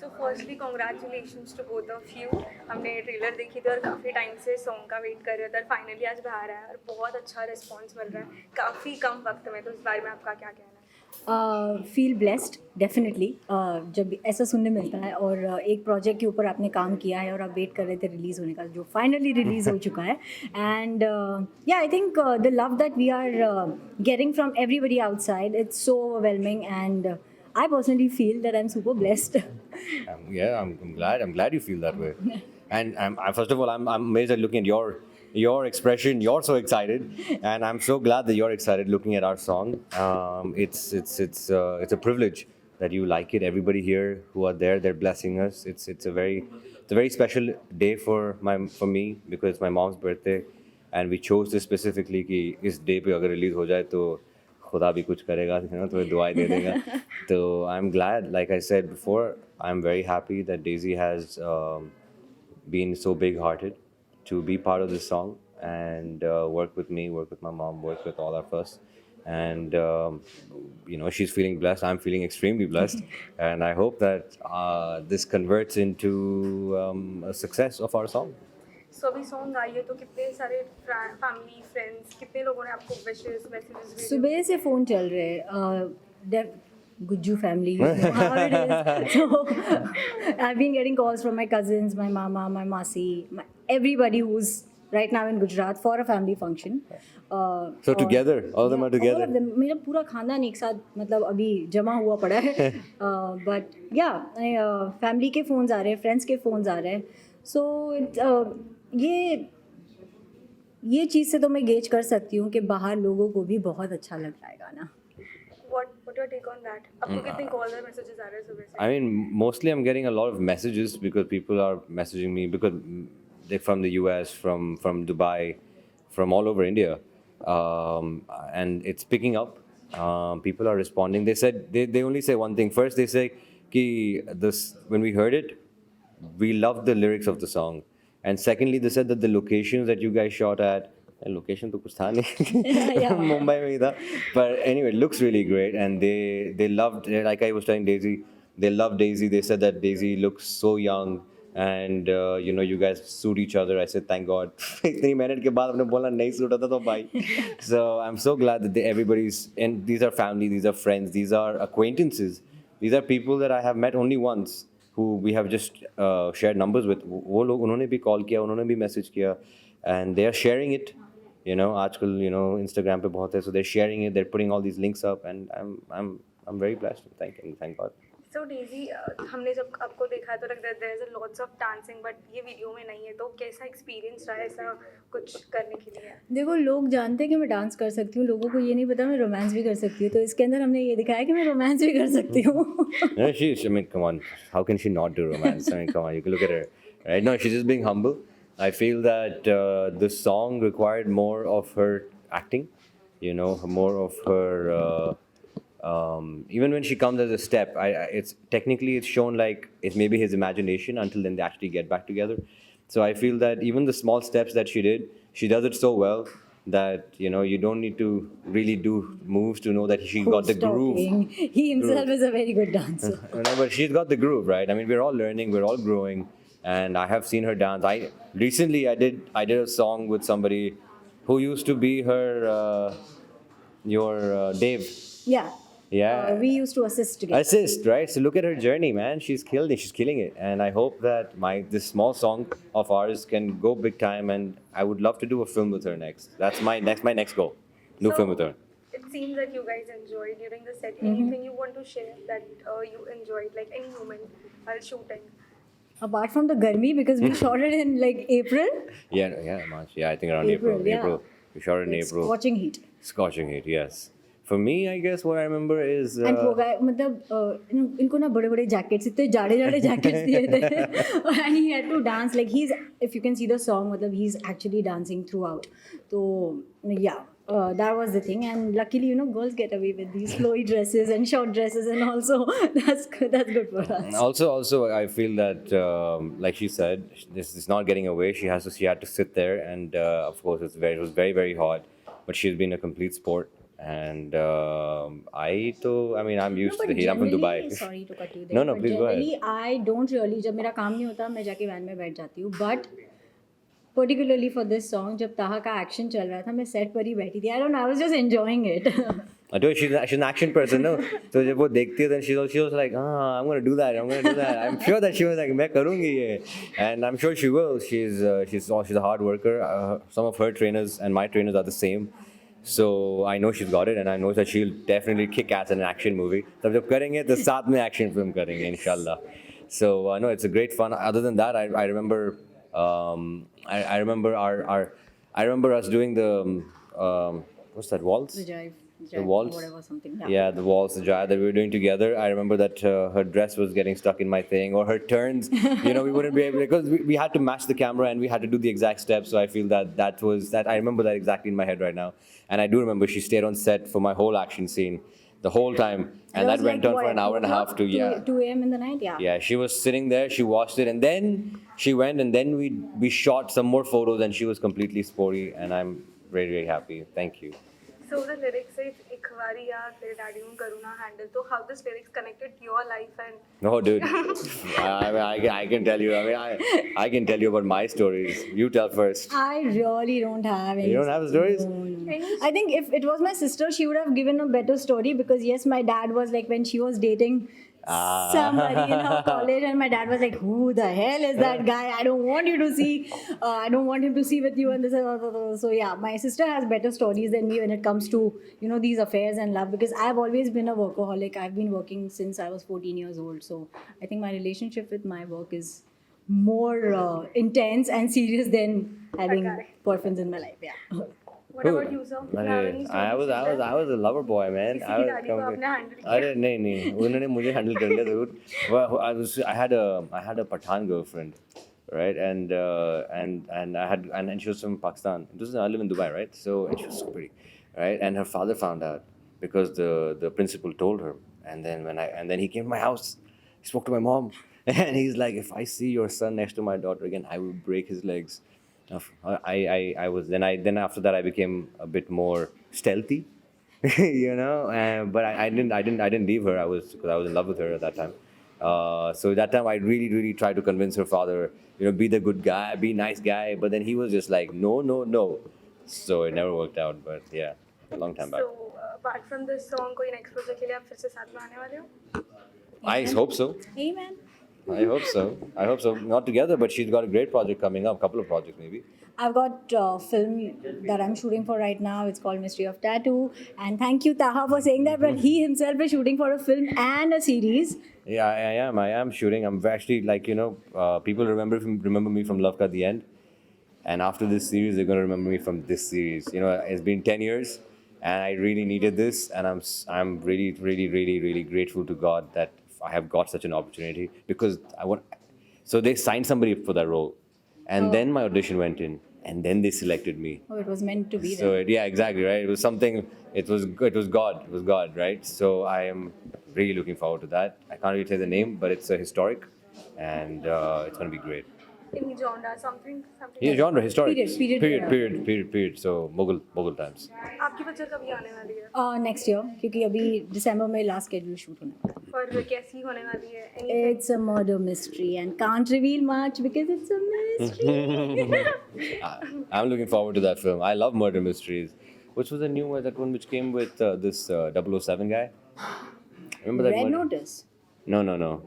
So firstly, congratulations to both of you. हमने trailer देखी थी और काफ़ी टाइम से सॉन्ग का वेट कर रहे थे और फाइनली आज बाहर आया और बहुत अच्छा रिस्पांस मिल रहा है काफ़ी कम वक्त में, तो इस बारे में आपका क्या कहना है? फील ब्लेस्ड डेफिनेटली जब ऐसा सुनने मिलता है और एक प्रोजेक्ट के ऊपर आपने काम किया है और आप वेट कर रहे थे रिलीज़ होने का जो फाइनली रिलीज़ हो चुका है एंड या I think the love that we are getting from everybody outside it's so overwhelming and I personally feel that I'm super blessed. I'm glad. I'm glad you feel that way. And first of all, I'm amazed at looking at your expression. You're so excited, and I'm so glad that you're excited looking at our song. It's a privilege that you like it. Everybody here who are there, they're blessing us. It's a very special day for me because it's my mom's birthday, and we chose this specifically कि इस day पे अगर release हो जाए तो खुदा भी कुछ करेगा, तो दुआएं दे देगा. So I'm glad, like I said before, I'm very happy that Daisy has been so big-hearted to be part of this song and work with me, work with my mom, work with all of us. And she's feeling blessed. I'm feeling extremely blessed, and I hope that this converts into a success of our song. सो अभी song I है तो कितने सारे family friends कितने लोगों ने आपको wishes messages सुबह से फ़ोन चल रहे हैं Gujju family so I've been getting calls from my cousins, my mama, my masi, everybody who's right now in Gujarat for a family function. So together, all of them are together. All of them, मेरा पूरा खानदान एक साथ मतलब अभी जमा हुआ पड़ा है but yeah फैमिली के फ़ोन्स आ रहे हैं, फ्रेंड्स के फ़ोन्स आ रहे हैं. So ये चीज़ से तो मैं गेज कर सकती हूँ कि बाहर लोगों को भी बहुत अच्छा लग रहा है गाना. What your take on that? आपको कितने कॉल्स और मैसेजेस आ रहे हैं सुबह से? I mean, mostly I'm getting a lot of messages because people are messaging me because they're from the US, from Dubai, from all over India, and it's picking up. People are responding. They said they only say one thing. First, they say कि when we heard it, we loved the lyrics of the song, and secondly, they said that the locations that you guys shot at. Location तो कुछ था नहीं मुंबई में ही था, but anyway, it looks really great and they loved, like I was telling Daisy, they loved Daisy. They said that Daisy looks so young and you guys suit each other. I said thank God. इतनी मेहनत के बाद आपने बोला नहीं suit होता तो भाई. So I'm so glad that everybody's, and these are family, these are friends, these are acquaintances, these are people that I have met only once who we have just shared numbers with. वो लोग उन्होंने भी call किया, उन्होंने भी message किया and they are sharing it. आजकल Instagram पे बहुत है, so they're sharing it, they're putting all these links up, and I'm very blessed. Thank God. So Daisy, हमने जब आपको देखा तो लग रहा है there's a lots of dancing, but ये वीडियो में नहीं है, तो कैसा एक्सपीरियंस रहा है ऐसा कुछ करने के लिए? देखो, लोग जानते हैं कि मैं डांस कर सकती हूँ, लोगों को ये नहीं पता मैं रोमांस भी कर सकती हूँ, तो इसके अंदर हमने ये दिखाया कि मैं रोमांस भी कर सकती हूँ. No, I mean, come on, how can she not do romance? I mean, come on, you can look at her, right? No, she's just being humble. I feel that the song required more of her acting, more of her. Even when she comes as a step, it's technically it's shown like it's maybe his imagination until then they actually get back together. So I feel that even the small steps that she did, she does it so well that you don't need to really do moves to know that she got the groove. He himself is a very good dancer. No, but she's got the groove, right? I mean, we're all learning, we're all growing, and I have seen her dance. Recently I did a song with somebody who used to be her your Dave. Yeah. Yeah. We used to assist together. Assist, right? So look at her journey, man. She's killed it. She's killing it. And I hope that this small song of ours can go big time. And I would love to do a film with her next. That's my next goal. Do film with her. It seems that you guys enjoyed during the set. Anything you want to share that you enjoyed, like any moment while shooting? Apart from the garmi, because we shot it in like April. Yeah, March. Yeah, I think around April. Yeah. April. We shot it in April. Scorching heat. Scorching heat, yes. For me, I guess what I remember is. And मतलब इनको ना बड़े-बड़े jackets, इतने जाड़े jackets दिए थे. And he had to dance like if you can see the song, मतलब he's actually dancing throughout. So yeah. That was the thing, and luckily, girls get away with these flowy dresses and short dresses, and also that's good for us. Also, I feel that, like she said, this is not getting away. She had to sit there, and of course, it was very, very hot. But she's been a complete sport, And I mean, I'm used to the heat. I'm from generally, Dubai. sorry to cut you there. No, no, but please go ahead. generally, I don't really, जब मेरा काम नहीं होता मैं जाके van में बैठ जाती हूँ. But particularly for this song, जब ताहा का एक्शन चल रहा था मैं सेट पर ही बैठी थी. I don't know, I was just enjoying it. I told you she's an action person, no? So जब वो देखती है, then she was like, I'm gonna do that. I'm sure that she was like, मैं करूँगी ये. And I'm sure she will. She's a hard worker. Some of her trainers and my trainers are the same. So I know she's got it, and I know that she'll definitely kick ass in an action movie. तब जब करेंगे तो साथ में action film करेंगे, inshallah. So I know it's a great fun. Other than that, I remember I remember I remember us doing the what's that, waltz? The jive, The waltz, whatever, something. yeah, the waltz, the jive that we were doing together. I remember that her dress was getting stuck in my thing, or her turns. You know, we wouldn't be able, because we had to match the camera and we had to do the exact steps. So I feel that was that. I remember that exactly in my head right now, and I do remember she stayed on set for my whole action scene, the whole time, and that went on for an hour and a half to 2 a.m. in the night, yeah. Yeah, she was sitting there, she watched it, and then she went, and then we shot some more photos, and she was completely sporty, and I'm very, very happy. Thank you. So the lyrics say ek baari yaar tere daddy nu karuna handle. So how this lyrics connected to your life and No, dude. I can tell you. I can tell you about my stories. You tell first. I really don't have any. You don't have stories? No. I think if it was my sister, she would have given a better story, because yes, my dad was like, when she was dating somebody in her college, and my dad was like, who the hell is that guy? I don't want you to see. I don't want him to see with you. And this, so yeah, my sister has better stories than me when it comes to, you know, these affairs and love, because I've always been a workaholic. I've been working since I was 14 years old. So I think my relationship with my work is more intense and serious than having Okay. boyfriends in my life. Yeah. what about you, sir? Do you have any I was a lover boy, man. किसी I की was daddy को आपने handle किया? अरे नहीं उन्होंने मुझे handle कर लिया जरूर. Well, I had a Pathan girlfriend, right? And she was from Pakistan. I live in Dubai, right? So, and she was so pretty, right? And her father found out because the principal told her. And then he came to my house. He spoke to my mom, and he's like, if I see your son next to my daughter again, I will break his legs. I was then after that I became a bit more stealthy, you know. But I didn't leave her. Because I was in love with her at that time. So that time I really tried to convince her father, you know, be the good guy, be nice guy. But then he was just like, no. So it never worked out. But yeah, a long time back. So apart from this song, कोई next project के लिए आप फिर से साथ में आने वाले हो? I hope so. Hey, man. I hope so. Not together, but she's got a great project coming up. Couple of projects maybe. I've got a film that I'm shooting for right now. It's called Mystery of Tattoo. And thank you, Taha, for saying that. But he himself is shooting for a film and a series. Yeah, I am shooting. I'm actually, like, you know, people remember me from Love Ka The End, and after this series, they're gonna remember me from this series. You know, it's been 10 years, and I really needed this, and I'm really grateful to God that I have got such an opportunity, because So they signed somebody for that role, and then my audition went in, and then they selected me. Oh, it was meant to be So there. yeah, exactly, right. It was something. It was God, right? So I am really looking forward to that. I can't really say the name, but it's a historic, and it's going to be great. Any genre, something. Yeah, genre historic. Period. So Mughal times. आपकी picture कभी आने वाली है? Next year, क्योंकि अभी दिसंबर में last schedule shoot होने वाला है. और कैसी होने वाली है? Anything? It's a murder mystery and can't reveal much because it's a mystery. I'm looking forward to that film. I love murder mysteries. Which was the new one? That one which came with this 007 guy. Remember that Red one? Notice. No. No.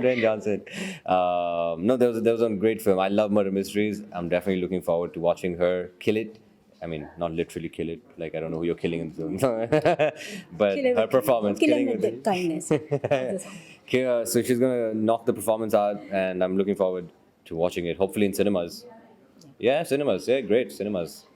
Dwayne Johnson. No, there was a great film. I love murder mysteries. I'm definitely looking forward to watching her kill it. I mean, not literally kill it. Like, I don't know who you're killing in the film. But her performance. Kill him killing with kindness. So she's gonna knock the performance out, and I'm looking forward to watching it. Hopefully in cinemas. Yeah, cinemas. Yeah, great cinemas.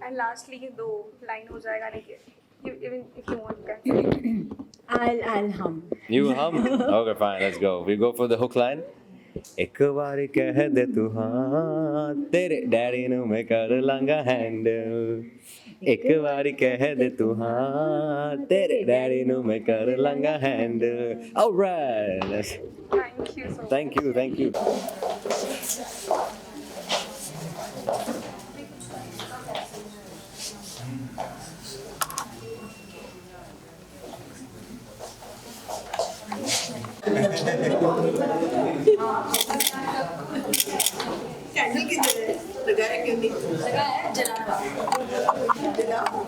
And lastly, दो line हो जाएगा नहीं कि even if you want can. I'll hum. You hum? Okay, fine. Let's go. We go for the hook line. एक बार कह दे तू हाँ तेरे डैडी नु मैं कर लांगा हैंडल एक बार कह दे तू हाँ तेरे डैडी नु मैं कर लांगा handle. All right. Thank you so much. Thank you. Candle किधर है? लगाया क्यों नहीं? लगाया जलाना जलाओ।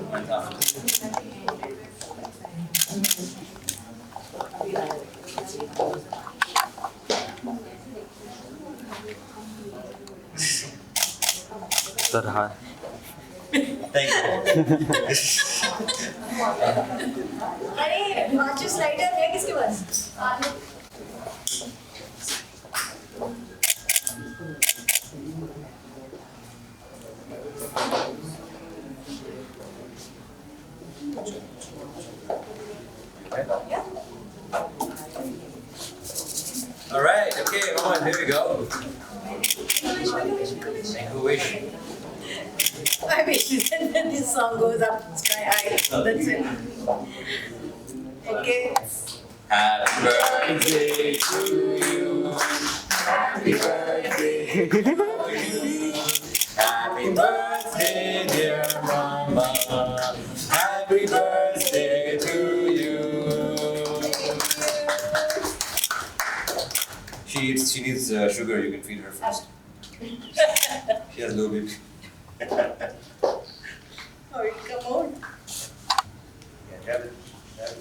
सर हाँ अरे माचिस लाइटर है किसके पास? All right, okay, come on, here we go. Make a wish. I wish and then this song goes up sky high. That's it. Okay. Happy birthday to you. Happy birthday to you. Happy birthday, dear mama. Happy birthday to you. She needs sugar. You can feed her first. She has low BP. How it come out? Yeah, grab it. Grab it.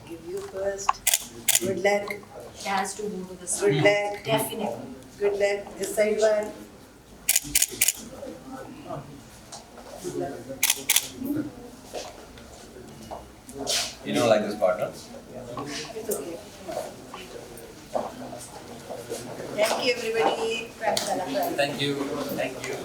Give you first. Good luck. It has to go to the Good luck. Definitely. Good luck. This side one. You don't like this part, no? It's okay. Thank you, everybody. Thank you. Thank you.